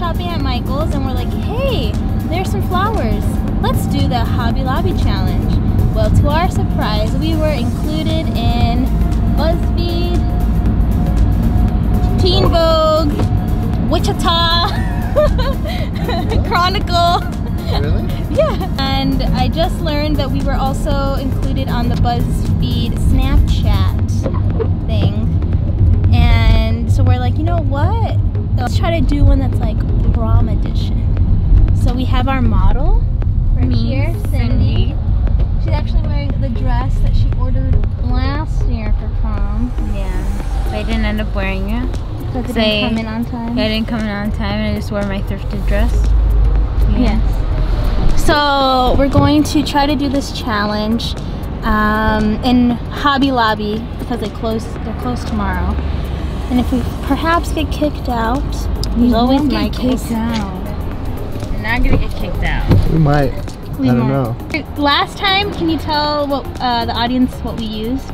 shopping at Michael's and we're like, hey, there's some flowers. Let's do the Hobby Lobby challenge. Well, to our surprise, we were included in BuzzFeed, Teen Vogue, Wichita, Chronicle. Really? Yeah. And I just learned that we were also included on the BuzzFeed Snapchat thing. And so we're like, you know what? Let's try to do one that's like prom edition. So we have our model right here, Cindy. She's actually wearing the dress that she ordered last year for prom. Yeah. But I didn't end up wearing it. Because it didn't come in on time. Yeah, I didn't come in on time and I just wore my thrifted dress. Yeah. So we're going to try to do this challenge in Hobby Lobby because they're closed tomorrow. And if we perhaps get kicked out, there's always Michael's. We're not gonna get kicked out. We might. I don't know. Last time, can you tell what the audience what we used?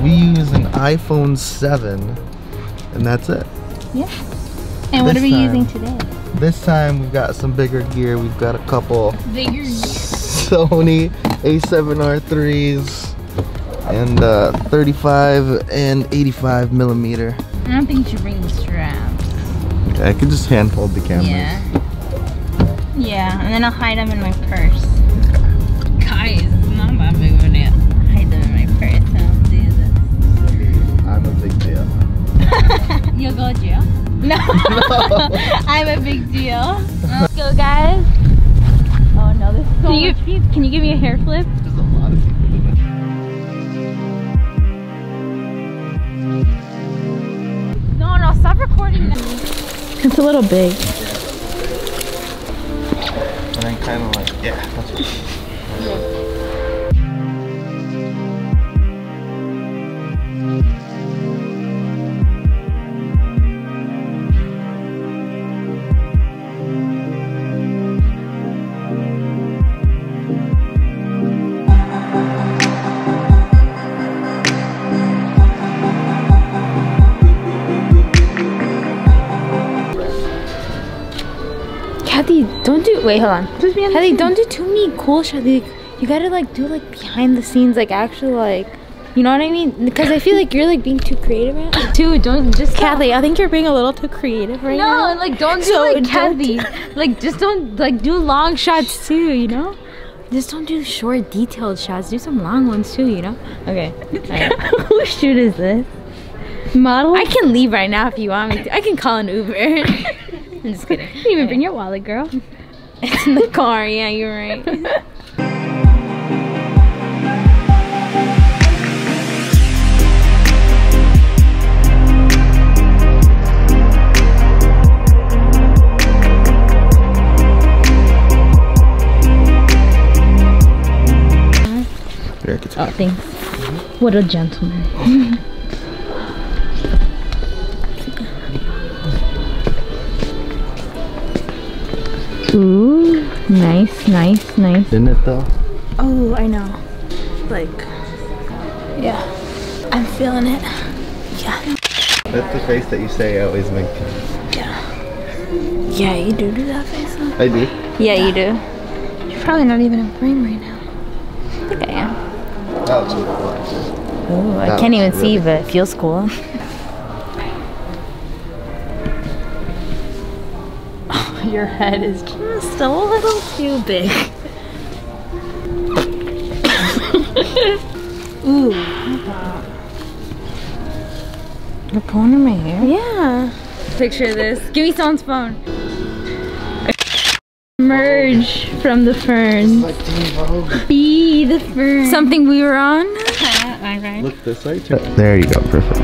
We use an iPhone 7, and that's it. Yeah. And what are we using today? This time we've got some bigger gear. We've got a couple Bigger Sony A7R3s and 35 and 85 millimeter. I don't think you should bring the straps. Okay, I could just hand hold the cameras. Yeah. Yeah, and then I'll hide them in my purse. Guys, it's not about moving it. Hide them in my purse. I don't do this. I'm a big deal. You'll go to jail? No. I'm a big deal. Let's go, guys. Oh no, this is so much people. Can you give me a hair flip? There's a lot of people in it. No, stop recording now. It's a little big. And then kind of like, yeah, that's what. Kathy, don't do, wait, hold on. Kathy, don't do too many cool shots. You gotta like do like behind the scenes, like actually like, you know what I mean? Because I feel like you're like being too creative right now. Dude, don't just Kathy, I think you're being a little too creative right now. No, like don't do like Kathy. Like just don't like do long shots too, you know? Just don't do short detailed shots. Do some long ones too, you know? Okay. Right. Whose shoot is this? Model? I can leave right now if you want me to. I can call an Uber. I'm just kidding. You didn't even bring your wallet, girl. It's in the car, yeah, you're right. Oh, thanks. What a gentleman. Ooh, nice. Didn't it though? Oh, I know. Like, yeah. I'm feeling it. Yeah. That's the face that you say I always make. Yeah. Yeah, you do that face, huh? I do. Yeah, you do. You're probably not even in frame right now. I think I am. That was really cool. Ooh, I can't even see, but it feels cool. Your head is just a little too big. Ooh. You're pulling in my hair? Yeah. Picture this. Give me someone's phone. Emerge from the ferns. Like Teen Vogue. Be the fern. Something we were on? Look this way. There you go. Perfect.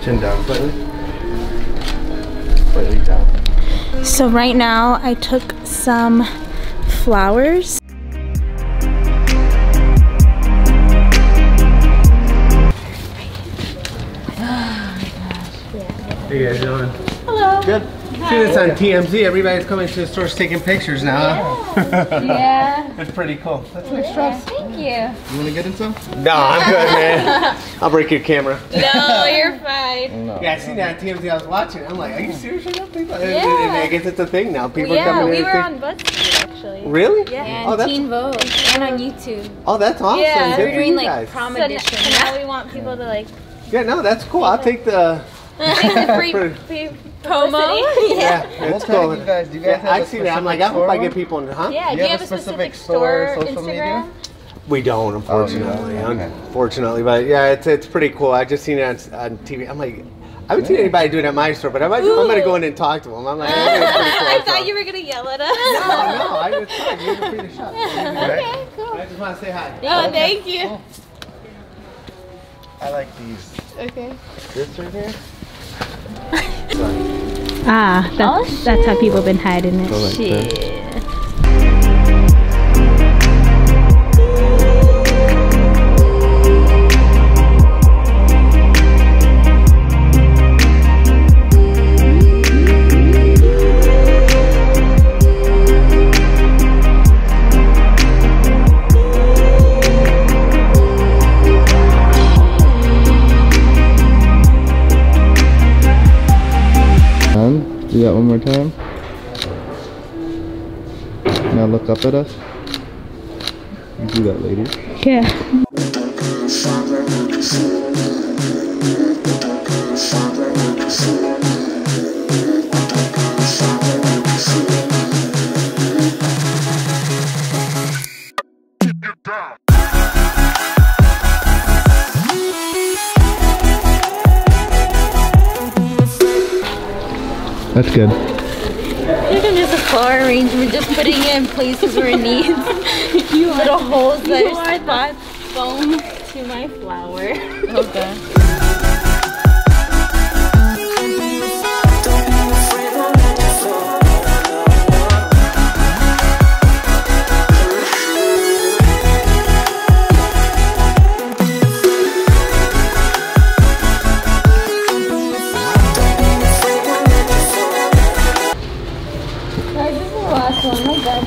Chin down slightly. Slightly down. So right now I took some flowers. How you guys doing? Hello. Good. See this on TMZ. Everybody's coming to the stores taking pictures now. Huh? Yeah. That's pretty cool. That's nice Yeah, thank you. You want to get in some? No, I'm good, man. I'll break your camera. No, you're fine. No. Yeah, I seen that on TMZ. I was watching it. I'm like, are you serious right now, people? Yeah. And I guess it's a thing now. People Yeah, coming in. we and were think- on BuzzFeed actually. Really? Yeah. And Oh, that's- Teen Vogue. And on YouTube. Oh, that's awesome. Yeah. Good We're for doing you like guys. prom So edition. now we want people to like Yeah, no, that's cool. I'll take the. free promo. Yeah, We'll it's tag cool. you guys. Do you guys have I a see that. I'm like, specific I hope I store get one? people in, huh? Yeah, Do do you you have have a a specific specific store, store, social Instagram? We don't, unfortunately. Oh, okay. Unfortunately, but yeah, it's pretty cool. I just seen it on TV. I'm like, I haven't seen anybody do it at my store, but I'm gonna go in and talk to them. I'm like, it's pretty cool. I thought you were gonna yell at us. No, I just thought you were free to shop. Okay, cool. I just want to say hi. Oh, thank you. Cool. I like these. Okay. This right here. Ah, that's how people been hiding it. Go like this. Shit. Do that one more time. Now look up at us. You do that, lady. Yeah. That's good. I think I'm just a flower arrangement, just putting it in places where it needs. Little holes that are spots. Foam to my flower. Okay. Guys, this is the last one. My bad.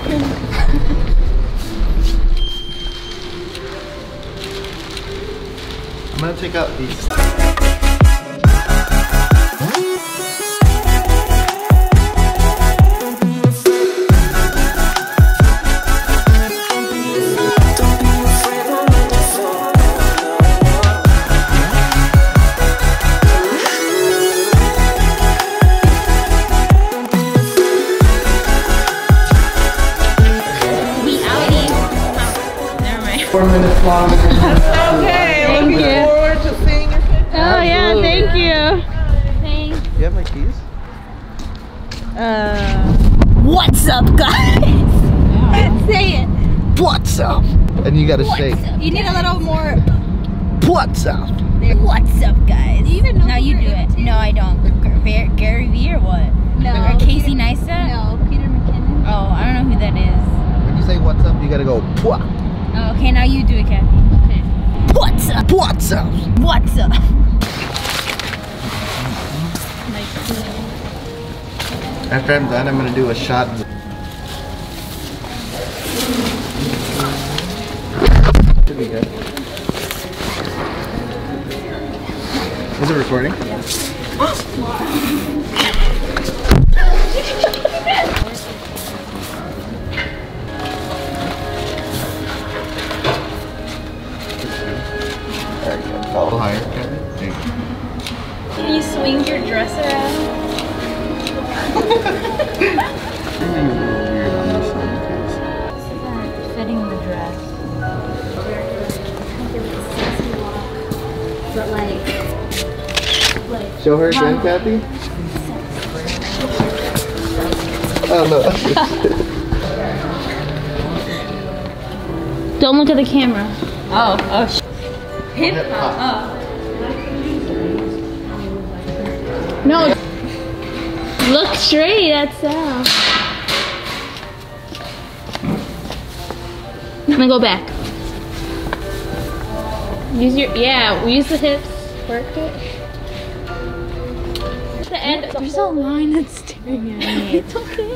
I'm gonna take out these. We outie. Never mind. 4 minutes long. Okay, looking forward to seeing your picture. Oh yeah, thank you. Thanks. You have my keys? What's up, guys? Say it. What's up? And you gotta shake. You need a little more. What's up? What's up, guys? Do you even know? No, you do it. No, I don't. Gary Vee or what? No. Or Casey Neistat? No, Peter McKinnon. Oh, I don't know who that is. When you say what's up, you gotta go, Pwah. Oh, okay, now you do it, Kathy. Okay. What's up? What's up? What's up? After I'm done, I'm gonna do a shot. Should be good. Is it recording? There you go. A little higher. There you go. Can you swing your dress around? Weird on this one because Fitting the dress. But like show her again, Kathy. Oh no. don't look at the camera. Hip hop. No. Look straight at Sal. Now go back. Use the hips. Work it. The And there's a line that's staring at me. It's okay.